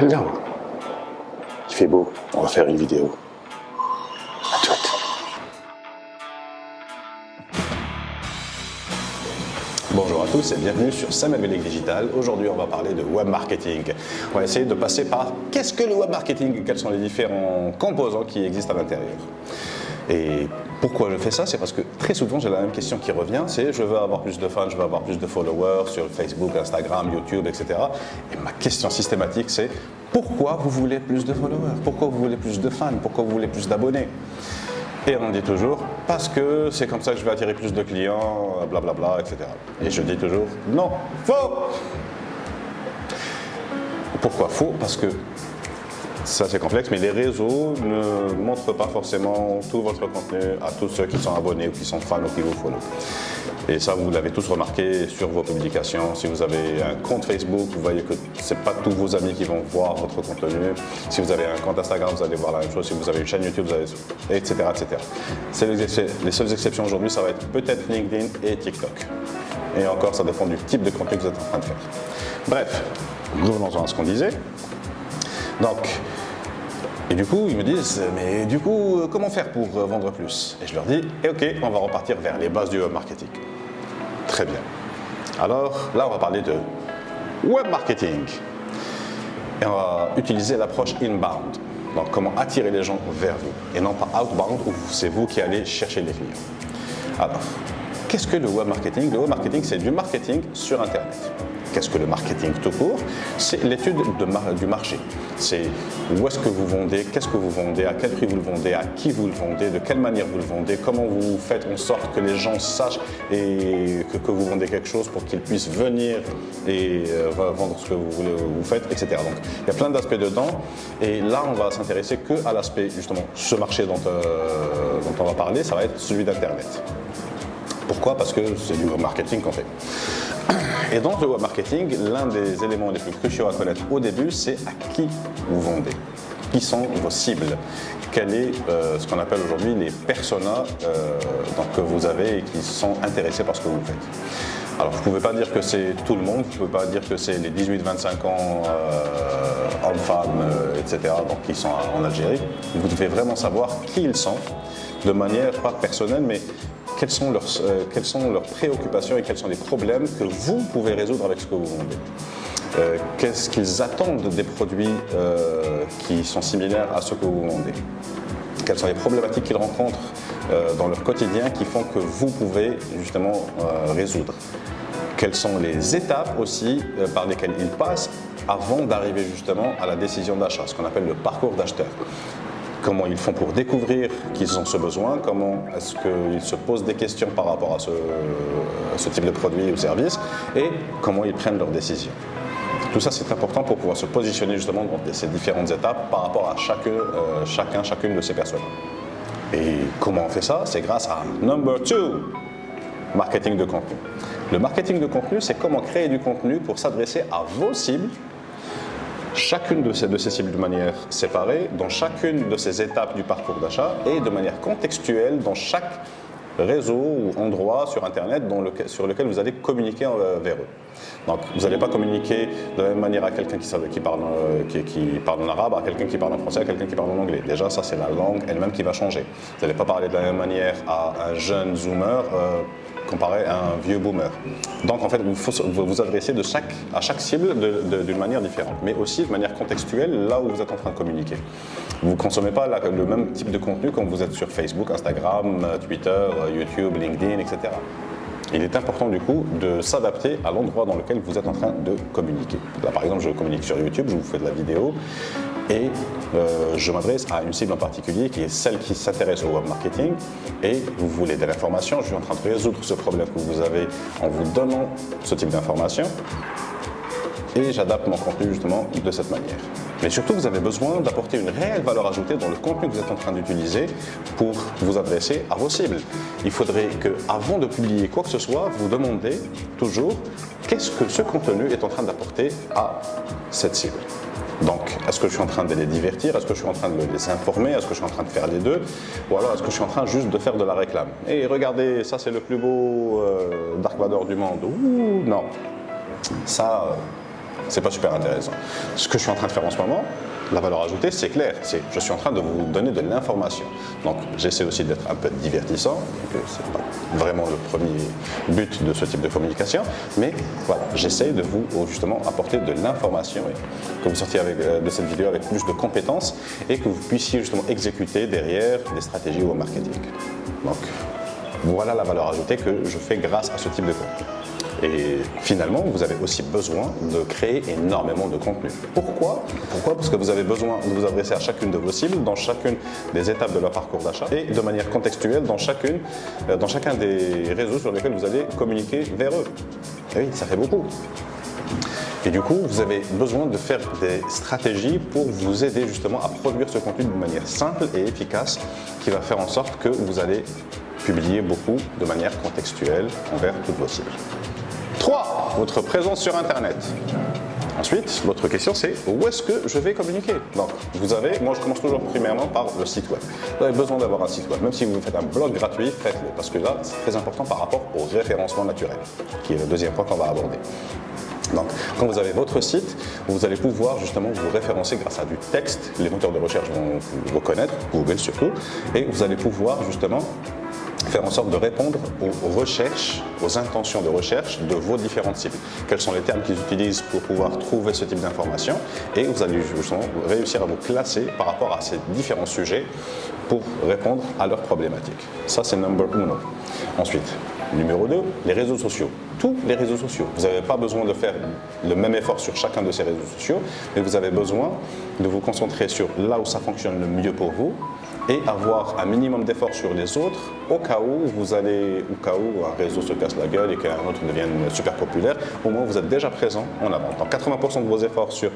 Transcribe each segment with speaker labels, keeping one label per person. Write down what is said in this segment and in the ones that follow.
Speaker 1: Hello. Il fait beau, on va faire une vidéo. À toutes. Bonjour à tous et bienvenue sur Samuel Bellec Digital. Aujourd'hui, on va parler de web marketing. On va essayer de passer par qu'est-ce que le web marketing et quels sont les différents composants qui existent à l'intérieur. Et pourquoi je fais ça? C'est parce que très souvent, j'ai la même question qui revient, c'est je veux avoir plus de fans, je veux avoir plus de followers sur Facebook, Instagram, YouTube, etc. Et ma question systématique, c'est pourquoi vous voulez plus de followers? Pourquoi vous voulez plus de fans? Pourquoi vous voulez plus d'abonnés? Et on dit toujours, parce que c'est comme ça que je vais attirer plus de clients, blablabla, etc. Et je dis toujours, non, faux! Pourquoi faux? Parce que ça c'est complexe, mais les réseaux ne montrent pas forcément tout votre contenu à tous ceux qui sont abonnés ou qui sont fans ou qui vous follow. Et ça, vous l'avez tous remarqué sur vos publications. Si vous avez un compte Facebook, vous voyez que ce n'est pas tous vos amis qui vont voir votre contenu. Si vous avez un compte Instagram, vous allez voir la même chose. Si vous avez une chaîne YouTube, vous allez... etc. etc. Les seules exceptions aujourd'hui, ça va être peut-être LinkedIn et TikTok. Et encore, ça dépend du type de contenu que vous êtes en train de faire. Bref, revenons-en à ce qu'on disait. Donc, et du coup, ils me disent, mais du coup, comment faire pour vendre plus? Et je leur dis, ok, on va repartir vers les bases du web marketing. Très bien. Alors, là, on va parler de web marketing. Et on va utiliser l'approche inbound. Donc, comment attirer les gens vers vous. Et non pas outbound, où c'est vous qui allez chercher les clients. Alors, qu'est-ce que le web marketing? Le web marketing, c'est du marketing sur Internet. Qu'est-ce que le marketing tout court? C'est l'étude du marché. C'est où est-ce que vous vendez, qu'est-ce que vous vendez, à quel prix vous le vendez, à qui vous le vendez, de quelle manière vous le vendez, comment vous faites en sorte que les gens sachent et que vous vendez quelque chose pour qu'ils puissent venir et vendre ce que vous faites, etc. Donc il y a plein d'aspects dedans et là on va s'intéresser qu'à l'aspect justement, ce marché dont on va parler, ça va être celui d'Internet. Pourquoi? Parce que c'est du web marketing qu'on fait. Et dans le web marketing, l'un des éléments les plus cruciaux à connaître au début, c'est à qui vous vendez. Qui sont vos cibles? Quel est ce qu'on appelle aujourd'hui les personas que vous avez et qui sont intéressés par ce que vous faites. Alors vous ne pouvez pas dire que c'est tout le monde, vous ne pouvez pas dire que c'est les 18-25 ans, hommes-femmes, etc. donc qui sont en Algérie. Vous devez vraiment savoir qui ils sont, de manière pas personnelle, mais quelles sont leurs préoccupations et quels sont les problèmes que vous pouvez résoudre avec ce que vous vendez. Qu'est-ce qu'ils attendent des produits qui sont similaires à ce que vous vendez. Quelles sont les problématiques qu'ils rencontrent dans leur quotidien qui font que vous pouvez justement résoudre. Quelles sont les étapes aussi par lesquelles ils passent avant d'arriver justement à la décision d'achat, ce qu'on appelle le parcours d'acheteur. Comment ils font pour découvrir qu'ils ont ce besoin, comment est-ce qu'ils se posent des questions par rapport à ce type de produit ou service et comment ils prennent leurs décisions. Tout ça c'est important pour pouvoir se positionner justement dans ces différentes étapes par rapport à chacune de ces personnes. Et comment on fait ça? C'est grâce à number 2, marketing de contenu. Le marketing de contenu, c'est comment créer du contenu pour s'adresser à vos cibles, chacune de ces cibles de manière séparée, dans chacune de ces étapes du parcours d'achat et de manière contextuelle dans chaque réseau ou endroit sur Internet sur lequel vous allez communiquer vers eux. Donc vous n'allez pas communiquer de la même manière à quelqu'un qui parle en arabe, à quelqu'un qui parle en français, à quelqu'un qui parle en anglais. Déjà ça c'est la langue elle-même qui va changer. Vous n'allez pas parler de la même manière à un jeune zoomer comparé à un vieux boomer. Donc en fait, il faut vous adresser à chaque cible d'une manière différente, mais aussi de manière contextuelle là où vous êtes en train de communiquer. Vous ne consommez pas le même type de contenu quand vous êtes sur Facebook, Instagram, Twitter, YouTube, LinkedIn, etc. Il est important du coup de s'adapter à l'endroit dans lequel vous êtes en train de communiquer. Là par exemple, je communique sur YouTube, je vous fais de la vidéo et je m'adresse à une cible en particulier qui est celle qui s'intéresse au web marketing et vous voulez de l'information, je suis en train de résoudre ce problème que vous avez en vous donnant ce type d'information et j'adapte mon contenu justement de cette manière. Mais surtout, vous avez besoin d'apporter une réelle valeur ajoutée dans le contenu que vous êtes en train d'utiliser pour vous adresser à vos cibles. Il faudrait que, avant de publier quoi que ce soit, vous demandez toujours qu'est-ce que ce contenu est en train d'apporter à cette cible. Donc, est-ce que je suis en train de les divertir? Est-ce que je suis en train de les informer? Est-ce que je suis en train de faire les deux? Ou alors, est-ce que je suis en train juste de faire de la réclame? Et regardez, ça c'est le plus beau Dark Vador du monde. Ouh, non. Ça, C'est pas super intéressant. Ce que je suis en train de faire en ce moment, la valeur ajoutée, c'est clair. Je suis en train de vous donner de l'information. Donc, j'essaie aussi d'être un peu divertissant. C'est pas vraiment le premier but de ce type de communication. Mais voilà, j'essaie de vous justement apporter de l'information et que vous sortiez de cette vidéo avec plus de compétences et que vous puissiez justement exécuter derrière des stratégies au marketing. Donc, voilà la valeur ajoutée que je fais grâce à ce type de contenu. Et finalement, vous avez aussi besoin de créer énormément de contenu. Pourquoi? Parce que vous avez besoin de vous adresser à chacune de vos cibles, dans chacune des étapes de leur parcours d'achat et de manière contextuelle dans chacun des réseaux sur lesquels vous allez communiquer vers eux. Et oui, ça fait beaucoup. Et du coup, vous avez besoin de faire des stratégies pour vous aider justement à produire ce contenu de manière simple et efficace qui va faire en sorte que vous allez publier beaucoup de manière contextuelle envers toutes vos cibles. 3. Votre présence sur Internet. Ensuite, l'autre question c'est où est-ce que je vais communiquer? Donc, moi je commence toujours premièrement par le site web. Vous avez besoin d'avoir un site web. Même si vous faites un blog gratuit, faites-le. Parce que là, c'est très important par rapport au référencement naturel, qui est le deuxième point qu'on va aborder. Donc, quand vous avez votre site, vous allez pouvoir justement vous référencer grâce à du texte. Les moteurs de recherche vont vous reconnaître, Google surtout, et vous allez pouvoir justement faire en sorte de répondre aux recherches, aux intentions de recherche de vos différentes cibles. Quels sont les termes qu'ils utilisent pour pouvoir trouver ce type d'informations et vous allez justement réussir à vous classer par rapport à ces différents sujets pour répondre à leurs problématiques. Ça, c'est number 1. Ensuite, numéro 2, les réseaux sociaux. Tous les réseaux sociaux. Vous n'avez pas besoin de faire le même effort sur chacun de ces réseaux sociaux, mais vous avez besoin de vous concentrer sur là où ça fonctionne le mieux pour vous et avoir un minimum d'efforts sur les autres au cas où un réseau se casse la gueule et qu'un autre devienne super populaire, au moins vous êtes déjà présent en avant. Donc 80% de vos efforts sur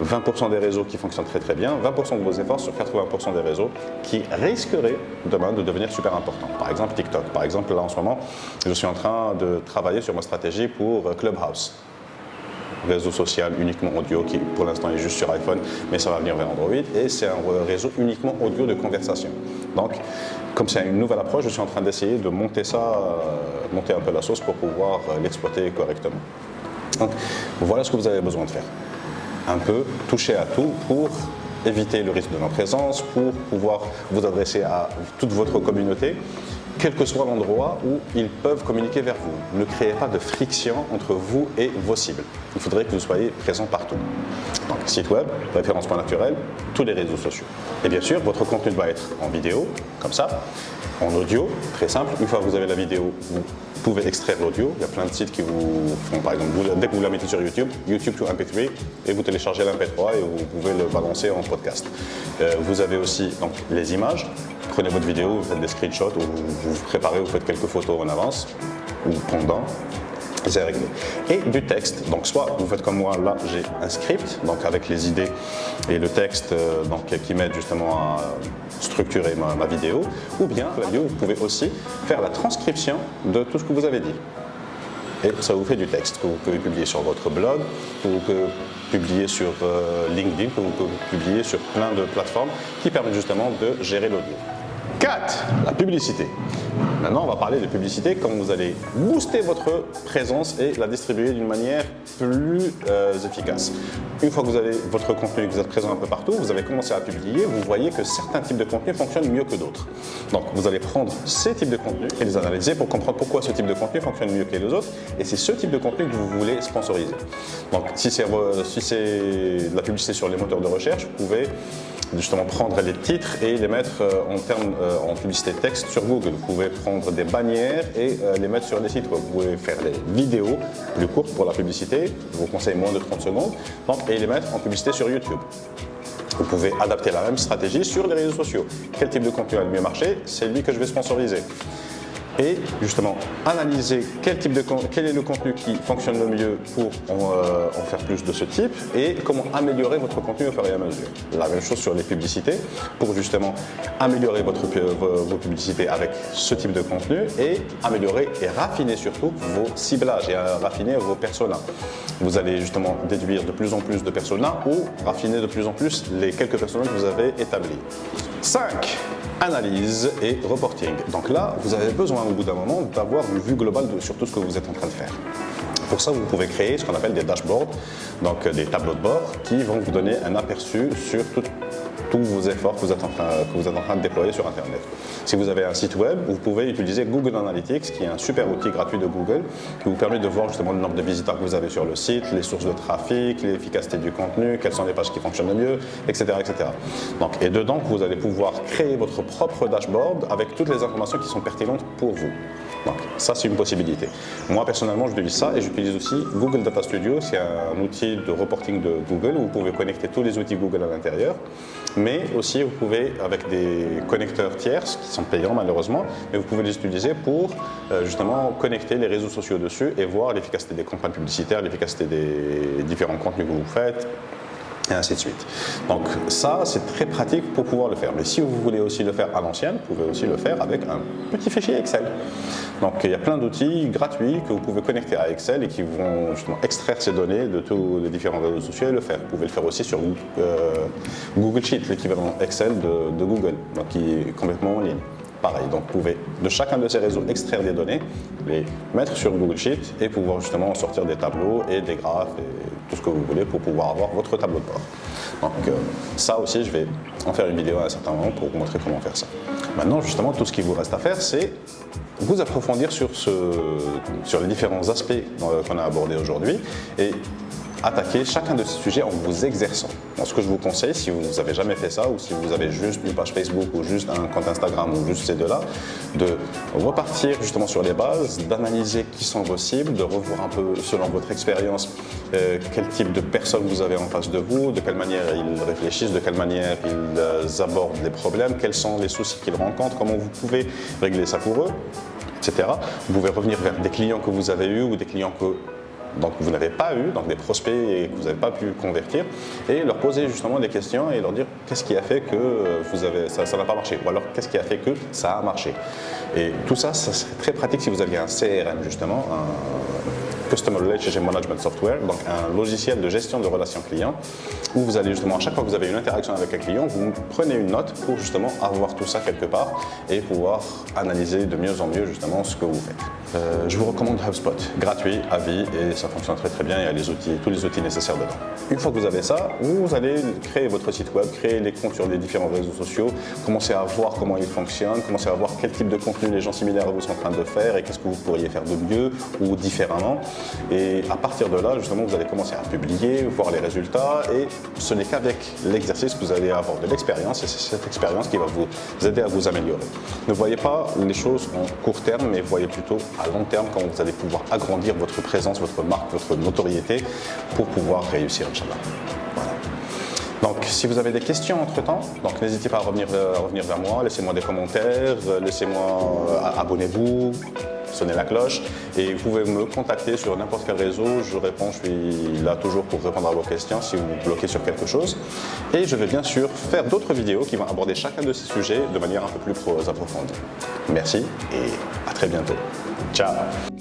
Speaker 1: 20% des réseaux qui fonctionnent très très bien, 20% de vos efforts sur 80% des réseaux qui risqueraient demain de devenir super importants. Par exemple TikTok. Par exemple là en ce moment, je suis en train de travailler sur ma stratégie pour Clubhouse. Réseau social uniquement audio qui pour l'instant est juste sur iPhone mais ça va venir vers Android et c'est un réseau uniquement audio de conversation. Donc comme c'est une nouvelle approche, je suis en train d'essayer de monter un peu la sauce pour pouvoir l'exploiter correctement. Donc voilà ce que vous avez besoin de faire. Un peu toucher à tout pour éviter le risque de non-présence, pour pouvoir vous adresser à toute votre communauté, quel que soit l'endroit où ils peuvent communiquer vers vous. Ne créez pas de friction entre vous et vos cibles. Il faudrait que vous soyez présent partout. Donc, site web, référencement naturel, tous les réseaux sociaux. Et bien sûr, votre contenu doit être en vidéo, comme ça, en audio, très simple. Une fois que vous avez la vidéo, vous pouvez extraire l'audio. Il y a plein de sites qui vous font, par exemple, dès que vous la mettez sur YouTube, YouTube to MP3, et vous téléchargez l'MP3 et vous pouvez le balancer en podcast. Vous avez aussi donc, les images. Prenez votre vidéo, vous faites des screenshots, ou vous vous préparez, vous faites quelques photos en avance, ou pendant. C'est réglé. Et du texte, donc soit vous faites comme moi, là j'ai un script, donc avec les idées et le texte qui m'aide justement à structurer ma vidéo, ou bien la vidéo, vous pouvez aussi faire la transcription de tout ce que vous avez dit. Et ça vous fait du texte que vous pouvez publier sur votre blog, que vous pouvez publier sur LinkedIn, que vous pouvez publier sur plein de plateformes qui permettent justement de gérer l'audio. 4. La publicité. Maintenant, on va parler de publicité, comment vous allez booster votre présence et la distribuer d'une manière plus efficace. Une fois que vous avez votre contenu, que vous êtes présent un peu partout, vous avez commencé à publier, vous voyez que certains types de contenus fonctionnent mieux que d'autres. Donc, vous allez prendre ces types de contenus et les analyser pour comprendre pourquoi ce type de contenu fonctionne mieux que les autres. Et c'est ce type de contenu que vous voulez sponsoriser. Donc, si c'est de la publicité sur les moteurs de recherche, vous pouvez justement prendre les titres et les mettre en publicité texte sur Google. Vous pouvez prendre des bannières et les mettre sur des sites web. Vous pouvez faire des vidéos plus courtes pour la publicité, je vous conseille moins de 30 secondes, et les mettre en publicité sur YouTube. Vous pouvez adapter la même stratégie sur les réseaux sociaux. Quel type de contenu a le mieux marché? C'est lui que je vais sponsoriser. Et justement, analyser quel est le contenu qui fonctionne le mieux pour en faire plus de ce type et comment améliorer votre contenu au fur et à mesure. La même chose sur les publicités, pour justement améliorer vos publicités avec ce type de contenu et améliorer et raffiner surtout vos ciblages et raffiner vos personas. Vous allez justement déduire de plus en plus de personas ou raffiner de plus en plus les quelques personas que vous avez établis. 5. Analyse et reporting. Donc là, vous avez besoin au bout d'un moment d'avoir une vue globale sur tout ce que vous êtes en train de faire. Pour ça, vous pouvez créer ce qu'on appelle des dashboards, donc des tableaux de bord qui vont vous donner un aperçu sur tous vos efforts que vous êtes en train de déployer sur Internet. Si vous avez un site web, vous pouvez utiliser Google Analytics, qui est un super outil gratuit de Google, qui vous permet de voir justement le nombre de visiteurs que vous avez sur le site, les sources de trafic, l'efficacité du contenu, quelles sont les pages qui fonctionnent le mieux, etc. etc. Donc, et dedans, vous allez pouvoir créer votre propre dashboard avec toutes les informations qui sont pertinentes pour vous. Donc ça, c'est une possibilité. Moi, personnellement, j'utilise ça et j'utilise aussi Google Data Studio. C'est un outil de reporting de Google où vous pouvez connecter tous les outils Google à l'intérieur. Mais aussi, vous pouvez, avec des connecteurs tierces, qui sont payants malheureusement, mais vous pouvez les utiliser pour justement connecter les réseaux sociaux dessus et voir l'efficacité des campagnes publicitaires, l'efficacité des différents contenus que vous faites, et ainsi de suite. Donc ça, c'est très pratique pour pouvoir le faire. Mais si vous voulez aussi le faire à l'ancienne, vous pouvez aussi le faire avec un petit fichier Excel. Donc il y a plein d'outils gratuits que vous pouvez connecter à Excel et qui vont justement extraire ces données de tous les différents réseaux sociaux et le faire. Vous pouvez le faire aussi sur Google Sheet, l'équivalent Excel de Google, donc qui est complètement en ligne. Pareil, donc vous pouvez de chacun de ces réseaux extraire des données, les mettre sur Google Sheet et pouvoir justement sortir des tableaux et des graphes et tout ce que vous voulez pour pouvoir avoir votre tableau de bord. Donc ça aussi, je vais en faire une vidéo à un certain moment pour vous montrer comment faire ça. Maintenant, justement, tout ce qu'il vous reste à faire, c'est vous approfondir sur les différents aspects qu'on a abordés aujourd'hui et attaquer chacun de ces sujets en vous exerçant. Donc, ce que je vous conseille, si vous n'avez jamais fait ça, ou si vous avez juste une page Facebook, ou juste un compte Instagram, ou juste ces deux-là, de repartir justement sur les bases, d'analyser qui sont vos cibles, de revoir un peu selon votre expérience quel type de personnes vous avez en face de vous, de quelle manière ils réfléchissent, de quelle manière ils abordent les problèmes, quels sont les soucis qu'ils rencontrent, comment vous pouvez régler ça pour eux, etc. Vous pouvez revenir vers des clients que vous avez eus ou des clients que donc vous n'avez pas eu, donc des prospects et que vous n'avez pas pu convertir, et leur poser justement des questions et leur dire qu'est-ce qui a fait que ça n'a pas marché, ou alors qu'est-ce qui a fait que ça a marché. Et tout ça, ça serait très pratique si vous aviez un CRM justement, un Customer Relationship Management Software, donc un logiciel de gestion de relations clients, où vous allez justement, à chaque fois que vous avez une interaction avec un client, vous prenez une note pour justement avoir tout ça quelque part et pouvoir analyser de mieux en mieux justement ce que vous faites. Je vous recommande HubSpot, gratuit, à vie, et ça fonctionne très très bien, il y a tous les outils nécessaires dedans. Une fois que vous avez ça, vous allez créer votre site web, créer les comptes sur les différents réseaux sociaux, commencer à voir comment ils fonctionnent, commencer à voir quel type de contenu les gens similaires à vous sont en train de faire et qu'est-ce que vous pourriez faire de mieux ou différemment. Et à partir de là, justement, vous allez commencer à publier, voir les résultats, et ce n'est qu'avec l'exercice que vous allez avoir de l'expérience, et c'est cette expérience qui va vous aider à vous améliorer. Ne voyez pas les choses en court terme, mais voyez plutôt à long terme quand vous allez pouvoir agrandir votre présence, votre marque, votre notoriété pour pouvoir réussir, Inch'Allah. Voilà. Donc, si vous avez des questions entre-temps, donc n'hésitez pas à revenir vers moi, laissez-moi des commentaires, abonnez-vous, sonnez la cloche, et vous pouvez me contacter sur n'importe quel réseau, je réponds, je suis là toujours pour répondre à vos questions si vous bloquez sur quelque chose. Et je vais bien sûr faire d'autres vidéos qui vont aborder chacun de ces sujets de manière un peu plus approfondie. Merci et à très bientôt. Ciao!